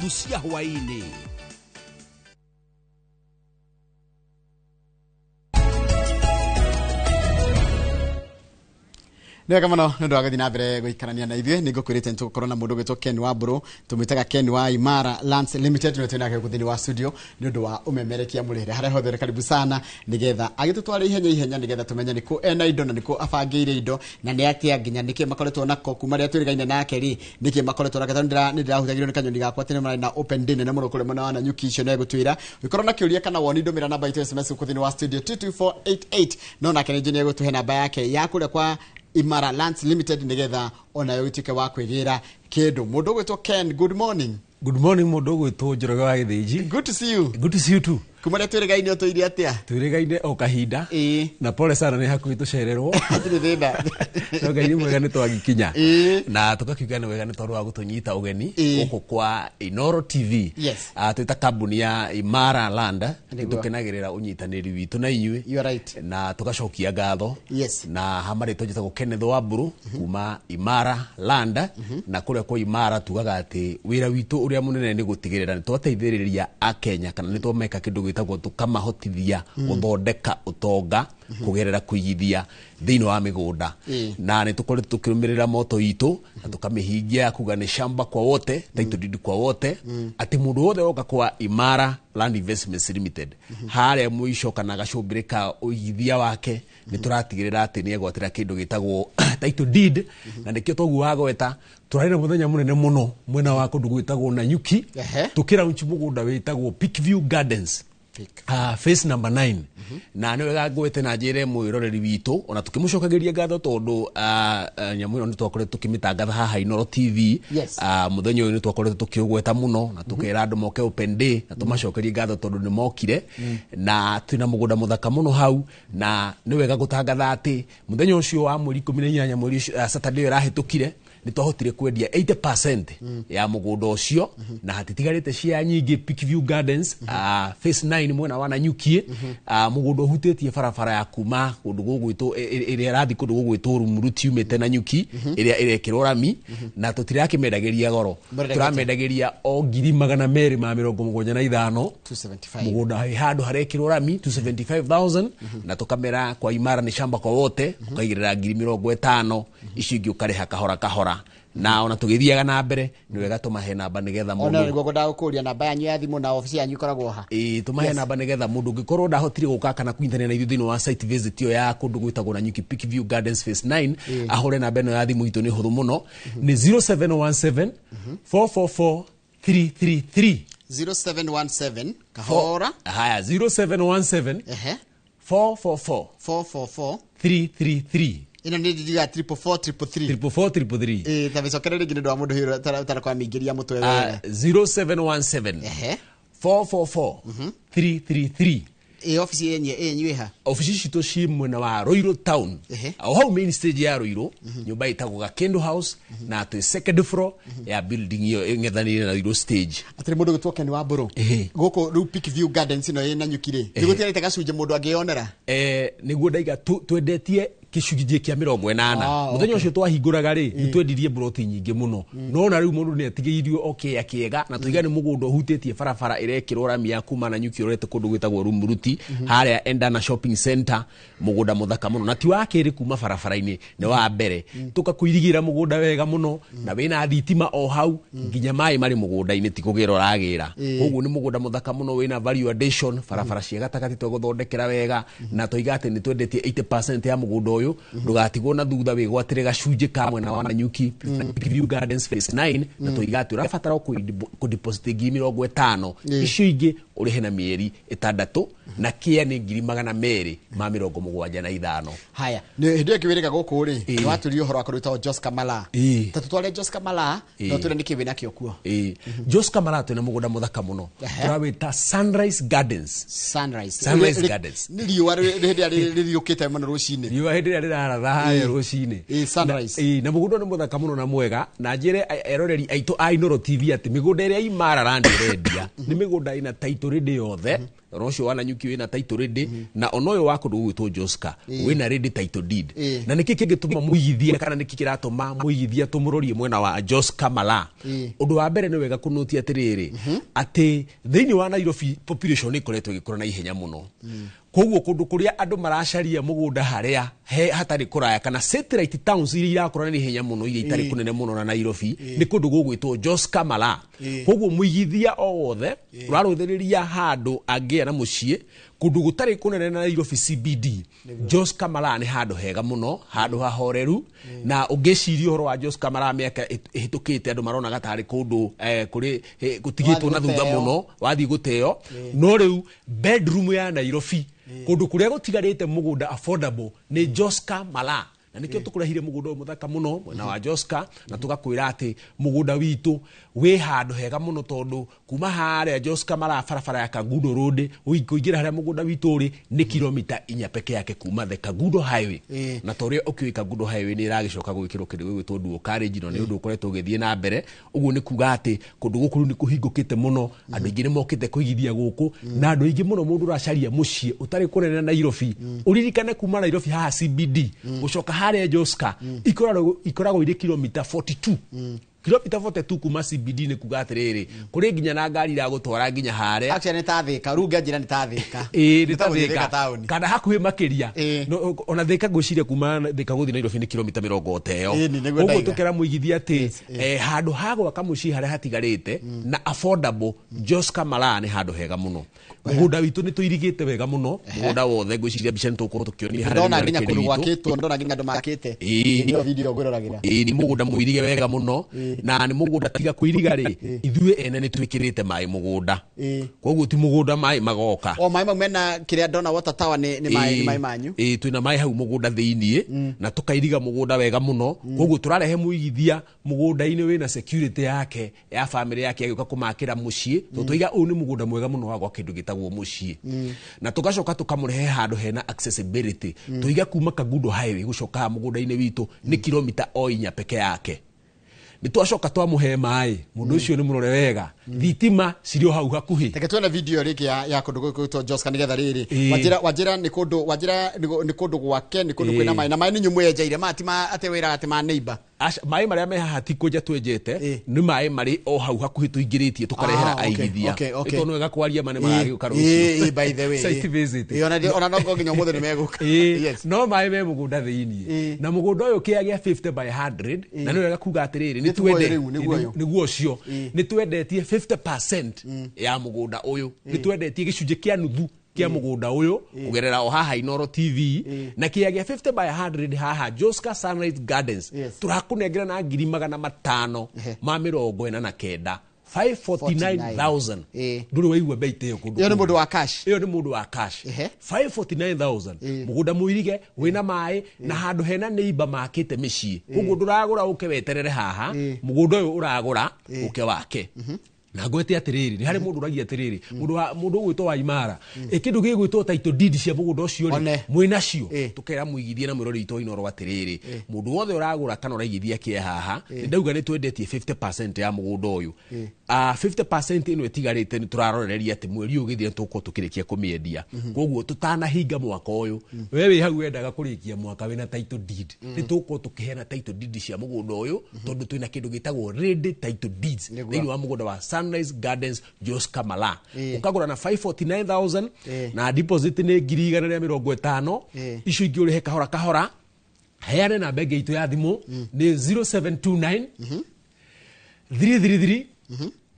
nuthu cia hwaini. Nega muno ndo agathi na mbere guikarania na ithwe nigukwirite ntukorwo na mundu gwitwo Ken Wamburu tumwitaga Ken wa Imara Lands Limited no twina guthini wa studio ni undu wa umemerekia murire hare hothe karibu sana nigetha agitutwara ihenya nigetha tumenya niku ena indo na niku abangire indo na ni atia nginya niki makoretwo nako kuma ria twirigaine nake ri niki makoretwo nake ndirahutagirwo ni kanyoni gakwa tene mara na open dinner na murukure mona wana nyuki icio na gutwira wikorwo na kiuria kana woni ndomira namba itu SMS kuthini wa studio 22488 no nake ni gutuhe namba yake ya kule kwa Imara Lands Limited nigetha ona yoitike wa kwigira kindu mundu gwitwo Ken. Good morning. Good morning mundu gwitwo Njoroge wa Githiji. Good to see you. Good to see you too. Kumare twirigaine otoiri atia twirigaine o kahinda na pole sana ni hakuhi tucererwo atire thina no ngai mwega ni twagikinya na tukakiuga ni wega ni tondu wa gutunyita ugeni guku kwa Inoro TV. Twita kambuni ya Imara Land tukenagirira unyitaniri witu na inywe. You are right. Na tugacokia ngatho na hamari tujita gukenetho Wamburu kuma Imara Land na kuria kwa Imara tugaga ati wira witu uria munene ni gutigirira ni twateithiriria akenya kana ni twameka kindu gwitagwo tukamahotithia guthondeka utonga kugerera kuigithia thiini wa migunda na ni tukoretwo tukirumirira moto itu na tukamihingia kuga ni shamba kwa wote title deed kwa wote ati mundu wothe oka kwa Imara Land Investments Limited hare muisho kana gacumbirika uigithia wake ni turatigirira ati ni egwatira kindu gitagwo title deed na nikio togwa gweta turarira muthenya munene muno mwena wa kundu gwitagwo na nyuki tukira unchi mugunda witagwo Peakview Gardens phase number 9 na ni wega gwete na njire mwiroreri witu ona tukimucokagiria ngatho tondu nyamu ino ni twakoretwo tukimitangatha haha Inoro TV muthenya uyu ni twakoretwo tukiugweta muno na tukira andu moke open day na tumacokeria ngatho tondu ni mokire na twina mugunda muthaka muno hau na ni wega gutangatha ati muthenya ucio wa mweri 18 mweri Saturday rahitukire ni twahotire kwendia 80% ya mugunda ucio na hatitigarite cia nyingi Peakview Gardens phase 9 mwena wana nyukie mugunda hutete barabara ya kuma kundu gugwito iria rathi kundu gugwito Rumuruti umete na nyuki iria irekirwo rami na tutirakimendageria goro turamendageria o 275 mugunda handu harekirwo rami 275,000 na tukamera kwa Imara ni shamba kwa wote ukaigirira 50,000 icio ingi ukareha kahora na ona tugithiaga na mbere ni wega tumahe namba nigetha mundu ona niguo ndagukuria namba yanyu ya thimu na ofisi yanyu ikoragwo ha tumahe namba nigetha mundu ngikorwo ndahotire guka kana kuintania na ithu thini wa site visit yo ya kundu gwitagwo na nyuki Peakview Gardens phase 9 ahore namba eno ya thimu itu ni huthu muno ni 0717 444 333 0717 kahora haya 0717 444 333 ino ni diga 44433 tabicokere ringi ndo mundu hiro tarakwa mingiria mutwe wega 0717 444 333 ofisi yenyu iha ofisi citu ci mwena wa Roiro town au hau main stage ya Roiro nyumba itagwo Kendo House na to second floor ya building yo ngethanire na Roiro stage atire mundu gitwo Ken Wamburu guko ru Peakview Gardens ino ina nyukire nigutirite gacunje mundu angionera niguo ndaiga twendetie kicugithie kia 80 muthenya ucio twahinguraga ri nitwendirie broti nyingi muno no na riu mundu ni atigiirio okay kiega na tuiga ni mugunda hutetie barabara irekirwo rami ya kuma na nyuki urete kundu gwitagwo Rumuruti haria Endana shopping center mugunda muthaka muno na ti wakiri kuma barabara-ini ni wa mbere tukakuirigira mugunda wega muno na wina thitima o hau nginya mai mari mugunda-ini ti kugira uragira koguo ni mugunda muthaka muno wina value addition barabara cia gatagati twaguthondekera wega na tuiga ati ni twendetie 80% ya mugunda ndugatigwo na thutha wigwatire gacunje ka mwena wa nyuki Peakview Gardens phase 9 na tuigatu urabatara ku deposit 50 icio ingi urihe na mieri 6 na kia ni 275 haya ni hindi kiwirika guku ri waturio horo akoruta Jos Kamala tatutware Jos Kamala no tule ni kibina kiokuo Jos Kamala tuna mugunda muthaka muno turawita Sunrise Gardens ni riwa hindi ririukite muno rucine riwa hindi riraratha haya rucine Sunrise na mugunda ni muthaka muno na mwega na njire eroreri aitu a Inoro TV ati migunda iria Imara Land irendia ni migunda ina title deed yothe rocio wana nyuki wina title ready na onoyo wako ndugwitwo Joska wina ready title deed na niki kingituma muigithia kana niki kiratuma muigithia tumurorie mwena wa Joska Mala undu wa mbere ni wega kunutia atiriri ati thiini wa Nairobi population ikoretwo igikura na ihenya muno koguo kundu kuria andu maracaria mugunda haria hatari kuraya kana satellite towns iria irakura na ihenya muno iria itari kunene muno na Nairobi ni kundu gugwitwo Joska Mala koguo muigithia o wothe uraruthiriria handu angia na mucie kundu gutari kunene na Nairobi CBD Joska Mala ni handu hega muno handu hahoreru na ungeciria horo wa Joska Mala miaka ihitukite andu marona gatari kundu kuri gutigitwo na thutha muno wathi guteo no riu bedroom ya Nairobi kundu kuria gutigarite mugunda affordable ni Joska Mala na nikio tukurahire mugunda muthaka muno mwena wa Joska na tugakwira ati mugunda witu we handu hega muno tondu kuma haria Joska Mala barabara ya Kagudo Road uingira haria mugunda witu uri ni kilomita 4 peke yake kuma the Kagudo Highway na toria ukiwa Kagudo Highway ni iragicoka gwikirwo kindu gwitwo duo carriage no ni undu ukoretwo ugithie na mbere uguo ni kuga ati kundu gukuru ni kuhingukite muno andu ingi ni mokite kuigithia guku na andu ingi muno mundu uracaria mucie utari kunene na Nairobi uririkane kuma Nairobi haha CBD gucoka haria Joska ikoragwo iri kilomita 42 kilomita 42 kuma CBD ni kuga atiriri kuri nginya na ngari ira gutwara nginya haria actually ni ta Thika ruga njira ni ta Thika ni ta Thika kana hakuhi makiria ona Thika gwiciria kuma Thika guthi Nairobi ni kilomita 30 uguo tukera muigithia ati handu hagwa kamuci haria hatigarite na affordable Joska Mala ni handu hega muno mugunda witu ni tuirigite wega muno mugunda wothe gwiciria bica ntukuru tukionia haria ndona nginya kundu gwakitwo ndona nginya andu makite ni video ngororagira ni mugunda muirige wega muno na ni mugunda tiga kuiriga ri ithue ene ni twikirite mai mugunda koguo ti mugunda mai magoka o mai mena kiria ndona water tower ni mai manyu twina mai hau mugunda thiini na tukairiga mugunda wega muno koguo turarehe muigithia mugunda ini wina security yake ya family yake agiuka kumakira mucie tuiga u ni mugunda mwega muno wa gwa kindu gitagwo mucie na tugacoka tukamurehe handu hena accessibility tuiga kuma Kagudo Highway gucoka mugunda ini witu ni kilomita o 4 peke yake ni twacoka twamuhe mai mundu ucio ni murore wega thitima cirio hau hakuhi teke tuona video riki ya kundu gwitwo Joska nigetha riri wajira ni kundu gwake ni kundu kwina mai na mai ni nyumu yenjeire matima ate wira ati ma neighbor mai maria me haha ti kuja twenjete ni mai mari o hau hakuhi tuingiritie tukarehera aigithia itono wega kwaria mane maragi ukarucio by the way site visit ona no nginya muthe ni meguka yes no mai me mugunda thiini na mugunda uyu kiagia 50 by 100 na ni wega kuga atiriri ni twende niguo cio ni twendetie 50% ya mugunda uyu ni twendetie gicunje kia nuthu kia mugunda uyu kugerera o haha Inoro TV na kiagia 50 by 100 haha Joska Sunrise Gardens turakunengera na 500 ma 49 549,000 nduri waigua beite yo kundu iyo ni mundu wa cash 549,000 mugunda muirige wina mai na handu hena neighbor makite micii koguo nduragura uke weterere haha mugunda uyu uragura uke wake na gwete atiriri ni hari mundu uragia atiriri mundu gwitwo wa Imara kindu gigwitwo title deed cia mugunda ucio mwina cio tukera muigithie na mwirori ito Inoro atiriri mundu wothe uragura kana uraigithia kie haha ndauga ni twendetie 50% ya mugunda uyu 50% ino etigarite ni turaroreria ati mweri ugithie tuko tukirikia kumiendia koguo tutana hinga mwaka uyu wewe hau wendaga kurikia mwaka wina title deed ni tuko tukihena title deed cia mugunda uyu tondu twina kindu gitagwo ready title deeds ni wa mugunda wa Sunrise Gardens Joska Mala ukagura na 549,000 na deposit ni 150 icio ingi urihe kahora kahora heane na bege itu ya thimu ni 0729 333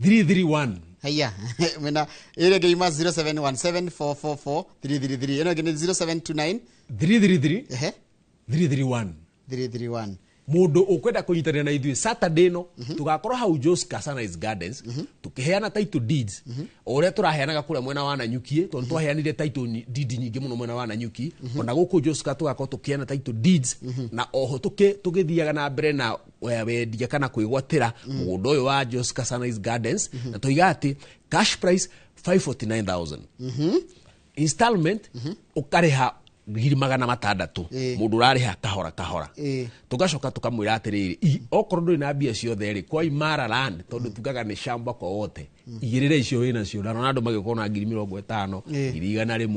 331 haya mena ile geima 0717444333 eno gene 0729 333 331 mundu ukwenda kunyitanira na ithui Saturday no tugakorwo hau Joska Sunrise Gardens tukiheana title deeds ore turaheanaga kule mwena wa Nanyuki tondu twaheanire title deed nyingi muno mwena wa Nanyuki ona guku Joska tugakorwo tukiheana title deeds na oho tugithiaga na mbere na wendia kana kwigwatira mugunda uyu wa Joska Sunrise Gardens na tuiga ati cash price 549,000 installment ukareha 600 mundu rariha kahora kahora tugacoka tukamwira atiriri okorwo nduri na bia ciothe ri kwa Imara Land tondu tugaga ni shamba kwa wote igirire icio wina cio na Ronaldo magiko na 50,000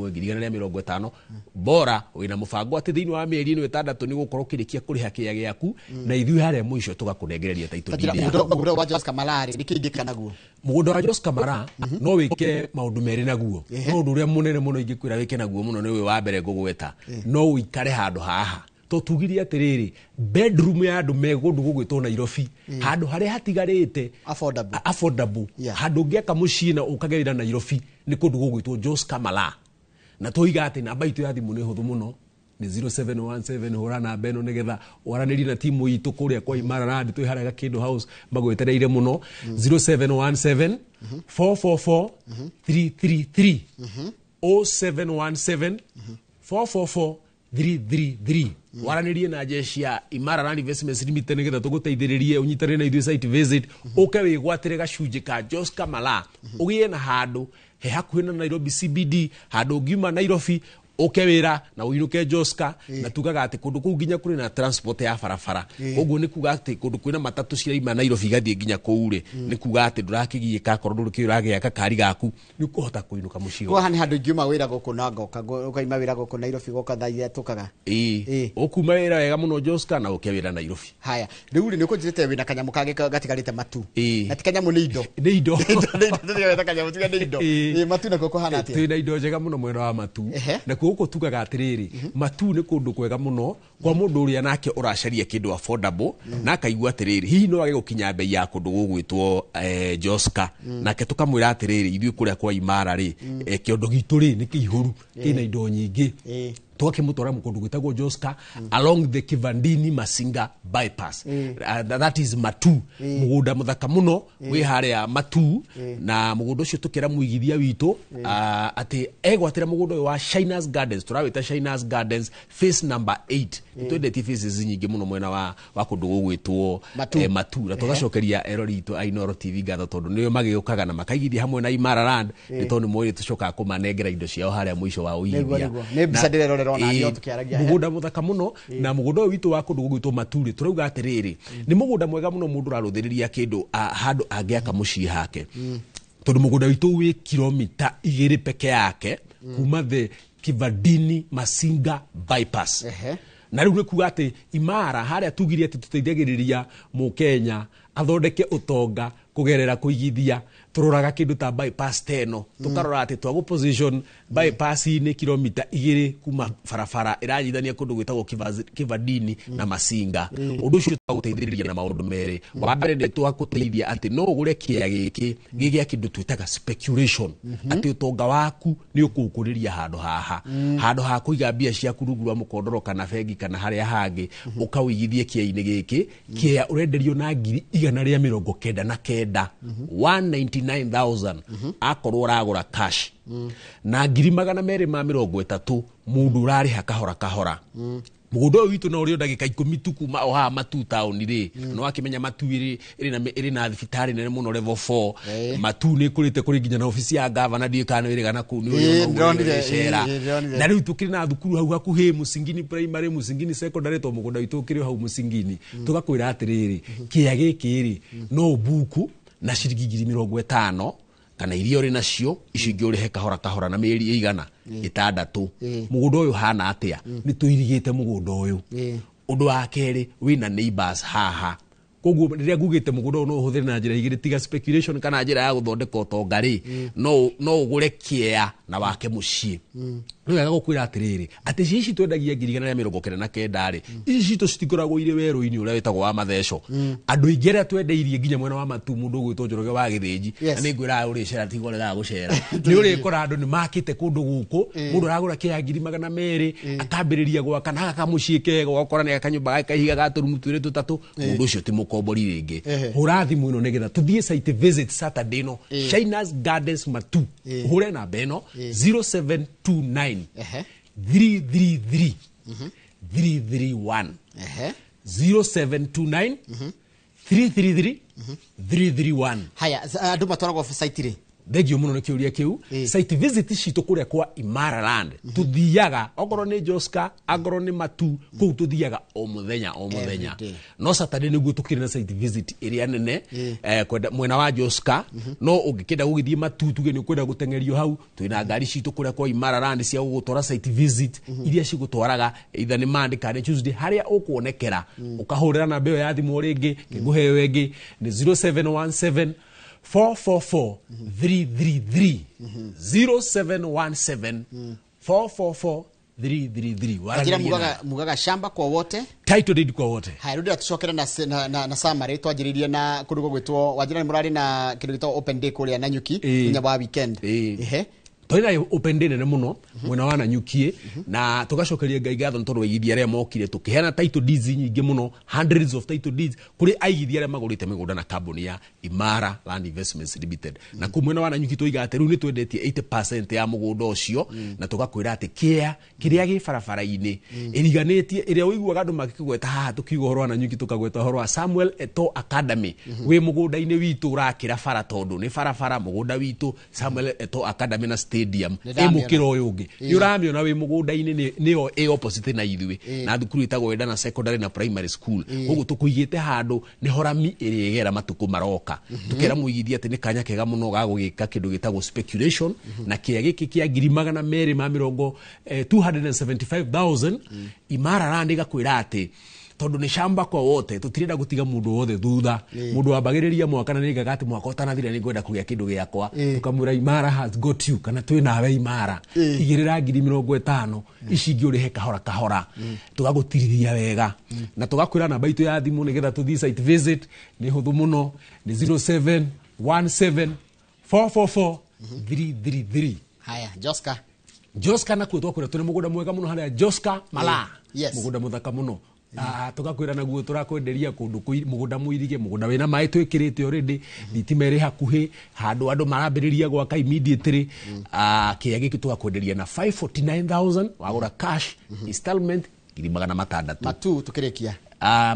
100,000 bora wina mubango ati thiini wa mieri ino 6 ni gukorwo kirikia kuriha kia giaku na ithui haria muico tugakunengereria title deed mugunda wa Jose Kamara nikindika naguo mugunda wa Jose Kamara no wike maundu meri naguo no undu uria munene muno ingikwira wike naguo muno ni we wa mbere ngugweta no uikare handu haha to tugiria atiriri bedroom ya andu megundu gugwitwo Nairobi handu haria hatigarite affordable handu ngiaka mucina ukagerira Nairobi ni kundu gugwitwo Jose Kamara na toiga ati namba itu ya thimu ni huthu muno ni 0717 hura na beno nigetha waraniri na timu itu kuria kwa Imara Land twi haraga Kindu House magwetereire muno 0717 444 333 0717 444 333 waranirie na jeshi ya Imara Land Investments Limited nigetha tuguteithiririe unyitanire na ithuĩ site visit uke wigwatire gacunjĩ ka Jose Kamara ugie na handu he hakuhĩ na Nairobi CBD handu ngiuma Nairobi uke wira na uinuke Joska na tugaga ati kundu kuu nginya kuri na transport ya barabara uguo ni kuga ati kundu kwina matatu ciraima Nairobi gathie nginya kuure ni kuga ati ndurakigiika korwo nduriki uragiaka kari gaku ni kuhota kuinuka mucio kwa hani handu ngiuma wira gukunanga ukaima wira guku Nairobi gukathaia tukaga ukuma wira wega muno Joska na uke wira Nairobi haya riu ni kunjirite wina kanyamu kage gatigarite matu na tikanyamu ni indo ndio kanyamu tiga ni indo matu na koko hana ati twina indo njega muno mwena wa matu na guko tugaga atiriri matu ni kundu kwega muno kwa mundu uria nake uracaria kindu affordable na akaigua atiriri hihi no age gukinya bei ya kundu gugwitwo Joska nake tukamwira atiriri ithui kuria kwa Imara ri kiondo gitu ri ni kihuru kina indo nyingi twakimutwara mukundu gwitagwo Joska along the Kivandini Masinga bypass that is Matu mugunda muthaka muno wi haria Matu na mugunda ucio tukira muigithia witu ati egwatira mugunda wa Shiner's Gardens turawita Shiner's Gardens face number 8 twendeti faces nyingi muno mwena wa kundu gugwitwo Matu na tugacokeria eroritu Ainoro TV gatho tondu niyo magiukaga na makaigithia hamwe na Imara Land ni tondu moire tucoka kumanengera indo ciao haria mwisho wa uigithia mugunda muthaka muno na mugunda witu wa kundu gugwitwo Maturi turauga atiriri ni mugunda mwega muno mundu raruthiriria kindu handu angiaka mucii hake tondu mugunda witu wi kilomita 2 peke yake kuma the Kivandini Masinga bypass na riu nikuga ati Imara haria tugirie ati tuteithagiriria mu Kenya athondeke utonga kugerera kuigithia turoraga kindu ta bypass 10 tukarora ati twago position bypass ni kilomita 2 kuma farafara iranyithania kundu gwitagwo Kivandini na Masinga undu ucio twaguteithiriria na maundu meri wa mbere ni twaguteithia ati no ugure kia giki gigia kindu twitaga speculation ati utonga waku ni ukukuriria handu haha handu ha kuiga bia ciaku rungu rwa mukondoro kana bengi kana haria hangi ukawigithie kia-ini giki kia urenderio na 199 199,000 akorwo uragura cash na 230 mundu urariha kahora mugunda witu no uri ndagika 10 tu kuma oha Matu town ri no akimenya Matu iri na thibitari nene muno level 4 Matu ni kurite kuri nginya na ofisi ya governor ndi kana wiri gana ku ni uyu na riu tukiri na thukuru hau hakuhi Musingini primary Musingini secondary to mugunda witu kiri hau Musingini tugakwira atiriri kia giki ri no buku na ciringi 50 kana irio ri nacio icingi urihe kahora na mieri igana 6 mugunda uyu hana atia ni tuirigite mugunda uyu undu wa keri wina neighbors haha koguo riria ngugite mugunda no uhuthire na njira igiri tiga speculation kana njira ya guthondeka utonga ri no ugure kia na wake mucii no yaga gukwira atiriri ati cici twendagia 199 ri ici to citikoragwo ire weru-ini uria wetagwo wa matheco andu ingera twendeirie nginya mwena wa Matu mundu gwitwo Njoroge wa Githĩnji na ni ngwira uri cera tigorera gucera ni uri kora andu ni makite kundu guku mundu aragura kia 200 akambiriria gwaka na akamucii kega gukora ni akanyumba kahiga gaturumu twire tutatu mundu ucio ti mukombori ringi hurathi muno nigetha tuthie site visit Saturday no Shiner's Gardens Matu hure na beno 0729 333 331 0729 333 331 haya andu matwaragwo site ri thegio muno nikiuria kiu site visit citu kuria kwa Imara Land tuthiaga okorwo ni Joska agoro ni Matu ku tuthiaga o muthenya no Saturday niguo tukiri na site visit iria nene kwenda mwena wa Joska no ungikenda gugithie Matu tuge ni kwenda gutengerio hau twina ngari citu kuria kwa Imara Land cia gutwara site visit iria cigutwaraga either ni Monday kana Tuesday haria ukuonekera ukahurira na mbeo ya thimu ringi kiguheo ingi ni 0717 444 333 0717 444 333 wajira mugaga shamba kwa wote title deed kwa wote hai rudia tucokera na summary twajiririe na kundugo gwitwo wajira ni murari na kindu gitwa open day kuria na Nyuki nya wa weekend toina open day nene muno mwena wa Nanyuki na tugacokeria Ngai gatho ntondu waigithia aria mokire tukiheana title deeds nyingi muno hundreds of title deeds kuri aigithia aria magurite migunda na kambuni ya Imara Land Investments Limited na ku mwena wa Nanyuki tuiga ati riu ni twendetie 80% ya mugunda ucio na tugakwira ati kiria gi barabara-ini iriganetie iria uiguaga andu makigweta haha tukiuga horo wa Nanyuki tukagweta horo wa Samuel Eto Academy wi mugunda-ini witu urakira bara tondu ni barabara mugunda witu Samuel Eto Academy na stadium emukiro uyungi yuramiona wi mugunda-ini niyo opposite na ithwe na thukuru itagwo wenda na secondary na primary school ugu tukuigite handu ni horami irigera matuku maroka tukera muigithia ati ni kanya kega muno ga gugika kindu gitagwo speculation na kia giki kia ngiri magana meri ma mirongo 275,000 Imara Land igakwira ati tondu ni shamba kwa wote tutirenda gutiga mundu wothe thutha mundu wambagiriria mwaka na nigaga ati mwaka utanathira ni ngwenda kugia kindu giakwa tukamura Imara has got you kana twi nawe Imara igirira ngiri 50 ici ngiurihe kahora tugagutirithia wega na tugakwira namba itu ya thimu nigetha tuthi site visit ni huthu muno ni 0717 444 333 haya Joska na kwitwa kwira tune mugunda mwega muno haria Joska Mala mugunda muthaka muno tugakwira naguo turakwenderia kundu mugunda muirige mugunda wina mai twikirite already thitimere hakuhi handu andu marambiriria gwaka immediately kia giki tugakwenderia na 549,000 wagura cash installment 600 Matu tukirekia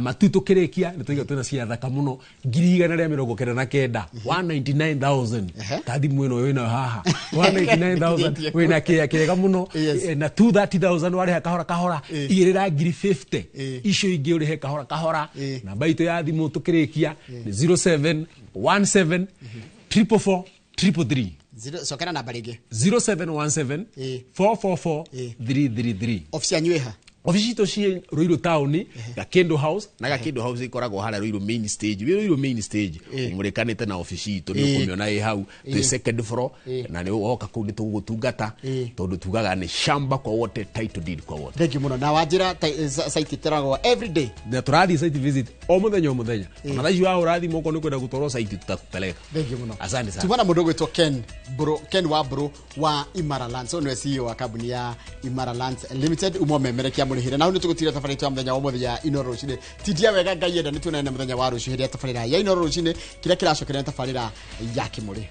Matu tukirekia nituiga twina cia thaka muno 199 199,000 tadi mweno wina haha 199,000 wina kega muno na 230,000 wari kahora igirira 50 icio ingi uri he kahora na baito ya thimu tukirekia ni 0717 444 333 sokera na barige 0717 444 333 ofisi anyweha ofisi to cie Ruiru town Gakendo house na Gakendo house ikoragwo hara Ruiru main stage Ruiru main stage umurekanite na ofisi to ni kumiona hau the second floor na ni oka kundi tugutungata tondu tugaga ni shamba kwa wote title deed kwa wote thank you muno na wajira site terago every day na turathi site visit o muthenya na thaici wa urathi moko ni kwenda gutoro site tutakupeleka thank you muno asante sana tubana mundu gwitwo Ken wa Imara Land so no CEO wa kabuni ya Imara Land Limited umomemerekia mulihire na uni tugutira tafari twa muthenya wa muthenya Inoro rucine titia wega Ngai enda ni tunene muthenya wa rucine tafari ya Inoro rucine kira kiracokerera tafari ya kimuri